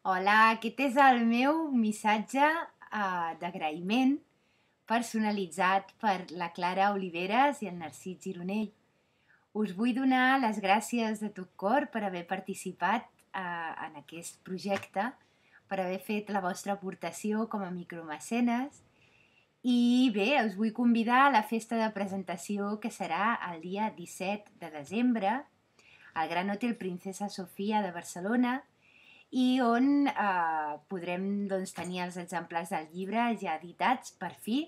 Hola, aquest és el meu missatge d'agraïment personalitzat per la Clara Oliveres i el Narcís Gironell. Us vull donar les gràcies de tot cor per haver participat en aquest projecte, per haver fet la vostra aportació com a micromecenes. I bé, us vull convidar a la festa de presentació que serà el dia 17 de desembre al Gran Hotel Princesa Sofia de Barcelona i on podrem tenir els exemplars del llibre ja editats per fi,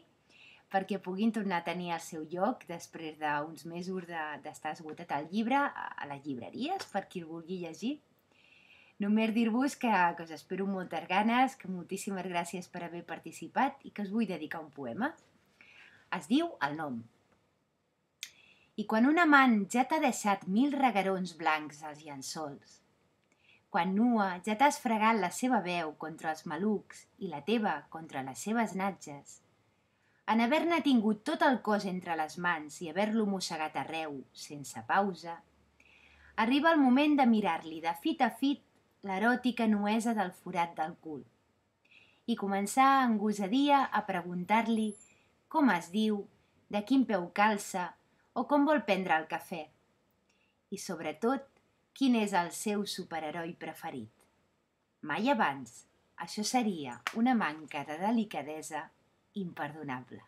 perquè puguin tornar a tenir el seu lloc després d'uns mesos d'estar esgotat el llibre a les llibreries, per qui el vulgui llegir. Només dir-vos que us espero amb moltes ganes, que moltíssimes gràcies per haver participat i que us vull dedicar un poema. Es diu El nom. I quan un amant ja t'ha deixat 1000 reguerons blancs als llençols, quan nua ja t'has fregat la seva veu contra els malucs i la teva contra les seves natges, en haver-ne tingut tot el cos entre les mans i haver-lo mossegat arreu, sense pausa, arriba el moment de mirar-li de fit a fit l'eròtica nuesa del forat del cul i començar amb gosadia a preguntar-li com es diu, de quin peu calça o com vol prendre el cafè. I sobretot, quin és el seu superheroi preferit. Mai abans, això seria una manca de delicadesa imperdonable.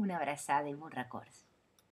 Una abraçada i molts records.